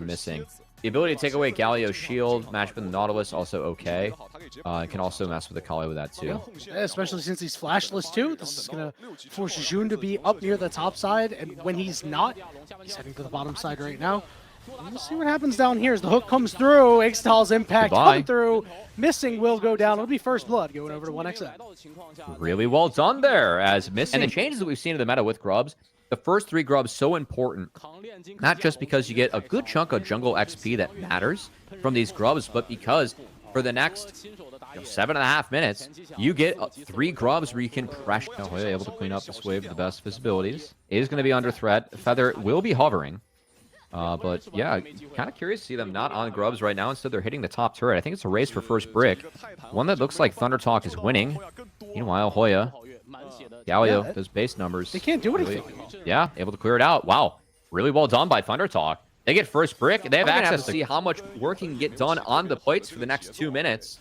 Missing. The ability to take away Galio's shield, match with the Nautilus, also okay. Can also mess with the Kali with that too. Yeah, especially since he's flashless too. This is going to force Jun to be up near the top side, and when he's not, he's heading to the bottom side right now. We'll see what happens down here as the hook comes through. Ixtal's impact coming through. Missing will go down. It'll be first blood going over to 1xn. Really well done there as Missing. And the changes that we've seen in the meta with Grubs, the first 3 Grubs so important, not just because you get a good chunk of jungle XP that matters from these Grubs, but because for the next 7.5 minutes, you get 3 Grubs where you can pressure. Able to clean up this wave with the best visibilities. It is going to be under threat. Feather will be hovering. But yeah, kind of curious to see them not on Grubs right now. Instead, they're hitting the top turret. I think it's a race for first brick. One that looks like Thunder Talk is winning. Meanwhile, Hoya, Galio does base numbers. They can't do anything. Yeah, able to clear it out. Wow, really well done by Thunder Talk. They get first brick. They have access to see how much work can get done on the plates for the next 2 minutes.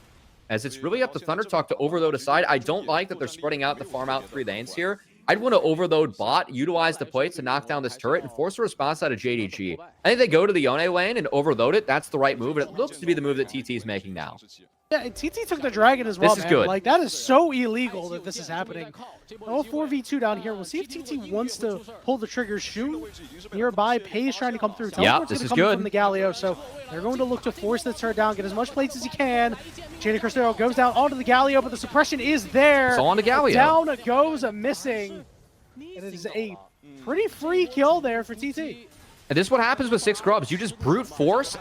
As it's really up to Thunder Talk to overload a side. I don't like that they're spreading out the farm out 3 lanes here. I'd want to overload bot, utilize the plates to knock down this turret, and force a response out of JDG. I think they go to the Yone lane and overload it. That's the right move, and it looks to be the move that TT is making now. Yeah, and TT took the dragon as well, This is good. Like, that is so illegal that this is happening. Oh, 4v2 down here. We'll see if TT wants to pull the trigger. Shun nearby. Pei trying to come through. Yeah, this is good. From the Galio, so they're going to look to force the turret down, get as much plates as he can. JD Cristero goes down onto the Galio, but the suppression is there. It's on the Galio. Down goes a Missing. And it is a pretty free kill there for TT. And this is what happens with 6 Grubs. You just brute force,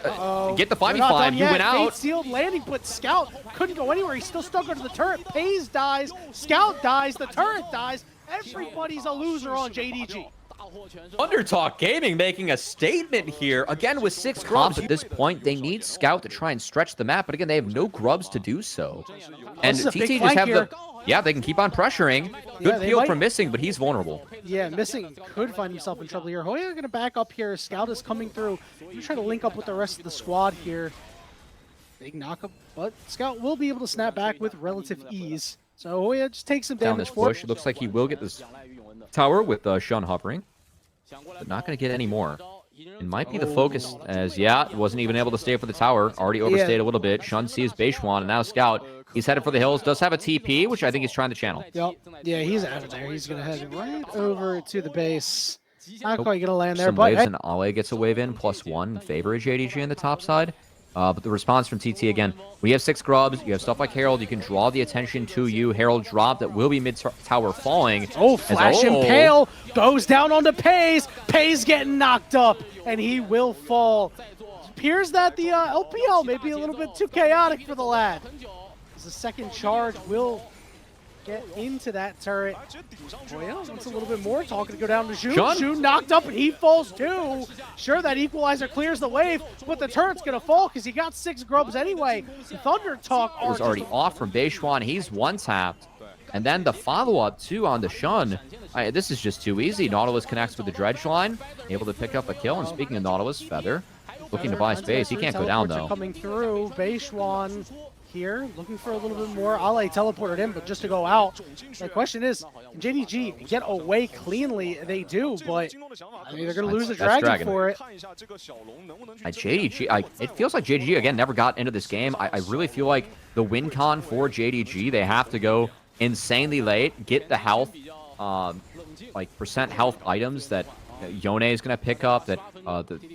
get the 5v5, you win out. Sealed landing, but Scout couldn't go anywhere. He's still stuck under the turret. Pays dies, Scout dies, the turret dies. Everybody's a loser on JDG. Undertalk Gaming making a statement here. Again, with 6 Grubs at this point, they need Scout to try and stretch the map. But again, they have no Grubs to do so. And TT just have the... Yeah, they can keep on pressuring. Good peel from Missing, but he's vulnerable. Yeah, Missing could find himself in trouble here. Hoya going to back up here. Scout is coming through. He's trying to link up with the rest of the squad here. Big knockup, but Scout will be able to snap back with relative ease. So Hoya just takes some damage. Down this push, it looks like he will get this tower with Shun hovering, but not going to get any more. It might be the focus as, wasn't even able to stay for the tower. Already overstayed a little bit. Shun sees Beishwan, and now Scout. He's headed for the hills. Does have a TP, which I think he's trying to channel. Yep. Yeah, he's out of there. He's going to head right over to the base. Not quite going to land there, but... and Ale gets a wave in, +1 in favor of JDG in the top side. But the response from TT, again, we have 6 Grubs. You have stuff like Herald. You can draw the attention to you. Herald drop that will be mid-tower falling. Oh, Flash Impale goes down onto Pays. Pays getting knocked up, and he will fall. It appears that the LPL may be a little bit too chaotic for the lad. The second charge will get into that turret. Hoya wants a little bit more. Talking to go down to Jun. Jun knocked up, and he falls too. Sure, that equalizer clears the wave, but the turret's going to fall because he got 6 Grubs anyway. Thunder Talk was already off from Beishwan. He's one-tapped. And then the follow-up, too, on the Shun. This is just too easy. Nautilus connects with the Dredge line, able to pick up a kill. And speaking of Nautilus, Feather looking to buy space. He can't go down, though. Coming through, Beishwan here, looking for a little bit more. Ale teleported in, but just to go out. The question is, can JDG get away cleanly? They do, but I mean, they're going to lose the dragon for it. JDG, it feels like JDG, again, never got into this game. I really feel like the win con for JDG, they have to go insanely late, get the health, like percent health items that Yone is going to pick up, that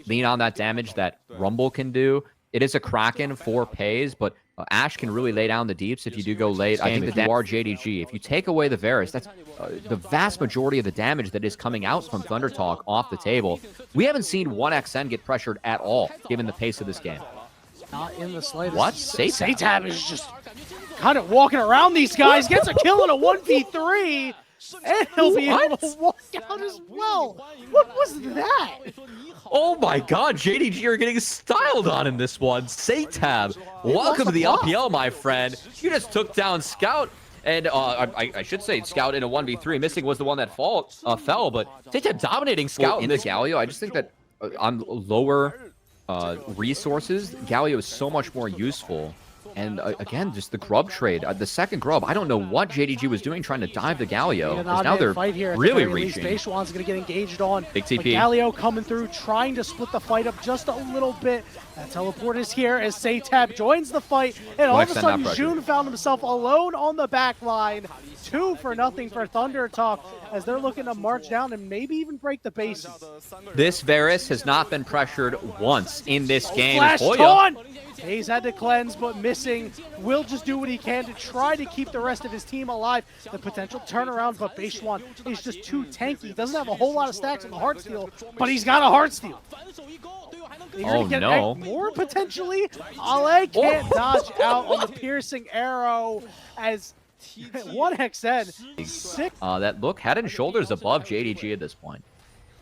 lean on that damage that Rumble can do. It is a Kraken for Pays, but Ashe can really lay down the deeps if you do go late. I think that you are JDG. If you take away the Varus, that's the vast majority of the damage that is coming out from Thunder Talk off the table. We haven't seen 1xn get pressured at all, given the pace of this game. Not in the slightest. What? Satab is just kind of walking around these guys, gets a kill in a 1v3, and he'll be able to walk out as well. What was that? Oh my god, JDG are getting styled on in this one. Satab, welcome to the LPL, my friend. You just took down Scout, and I should say Scout in a 1v3. Missing was the one that fell, but Satab dominating Scout in the Galio. I just think that on lower resources, Galio is so much more useful And again, just the grub trade. The second grub, I don't know what JDG was doing trying to dive the Galio. Because now they're fight here really the reaching. Beishwan's going to get engaged on. Big TP. But Galio coming through, trying to split the fight up just a little bit. That teleport is here as Saytab joins the fight. And all of a sudden, Jun found himself alone on the back line. 2-0 for Thunder Talk as they're looking to march down and maybe even break the bases. This Varus has not been pressured once in this game. Flash taunt! Hayes had to cleanse, but missing. Will just do what he can to try to keep the rest of his team alive. The potential turnaround, but Beishwan is just too tanky. He doesn't have a whole lot of stacks on the Heartsteel, but he's got a Heartsteel. Oh no. More potentially. Ale can't dodge out on the piercing arrow as 1XN. Sick. That look head and shoulders above JDG at this point.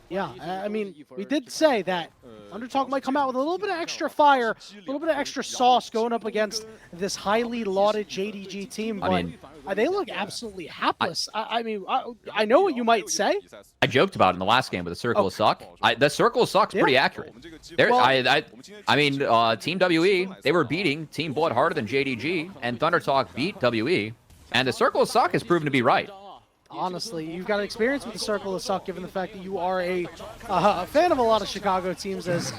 Yeah, I mean, we did say that Undertalk might come out with a little bit of extra fire, a little bit of extra sauce going up against this highly lauded JDG team, but they look absolutely hapless. I mean, I know what you might say. I joked about it in the last game with the Circle of Suck. The Circle of Suck's pretty accurate. I mean, Team WE, they were beating Team Blood harder than JDG, and Thunder Talk beat WE, and the Circle of Suck has proven to be right. Honestly, you've got experience with the Circle of Suck, given the fact that you are a fan of a lot of Chicago teams. As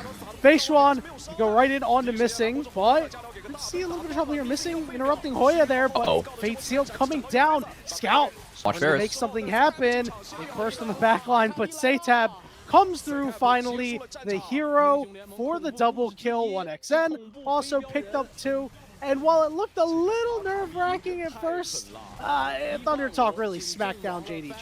Beishwan go right in on to missing, but let's see a little bit of trouble here. Missing, interrupting Hoya there, but Fate Sealed coming down. Scout trying to make something happen. They burst on the back line, but Saytab comes through finally. The hero for the double kill. 1XN also picked up 2. And while it looked a little nerve-wracking at first, Thunder Talk really smacked down JDG.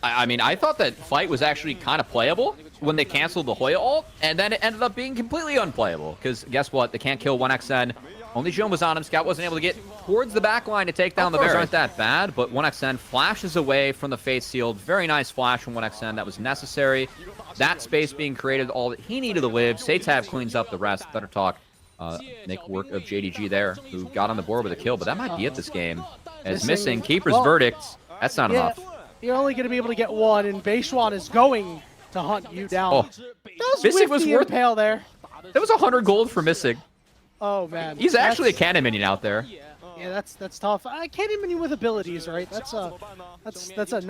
I mean, I thought that fight was actually kind of playable when they canceled the Hoya ult, and then it ended up being completely unplayable. Because guess what? They can't kill 1XN. Only Jun was on him. Scout wasn't able to get towards the back line to take down the Varus. Aren't that bad, but 1XN flashes away from the Fate Sealed. Very nice flash from 1XN. That was necessary. That space being created, all that he needed to live. Saytab cleans up the rest. Thunder Talk make work of JDG there, who got on the board with a kill, but that might be it this game. As missing Keeper's verdict, that's not enough. You're only going to be able to get one, and Beishwan is going to hunt you down. Missing was worth impale there. That was 100 gold for Missing. Oh man, he's actually a cannon minion out there. Yeah, that's tough. I can't even with abilities, right? That's a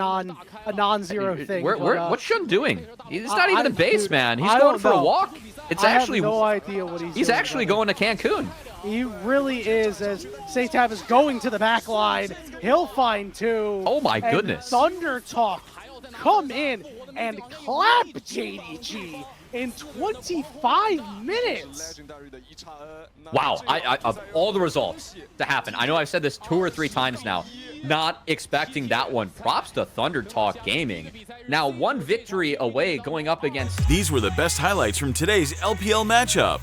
non-zero thing. What's Jun doing? He's not even in base, man. He's going for a walk. It's actually I have no idea what he's doing. He's actually going to Cancun. He really is, as Saytab is going to the back line. He'll find 2. Oh my goodness. Thunder Talk come in and clap JDG in 25 minutes. Wow, of all the results to happen, I know I've said this 2 or 3 times now, not expecting that one. Props to Thunder Talk Gaming. Now 1 victory away going up against... These were the best highlights from today's LPL matchup.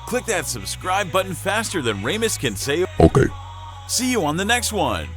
Click that subscribe button faster than Ramus can say okay. See you on the next one.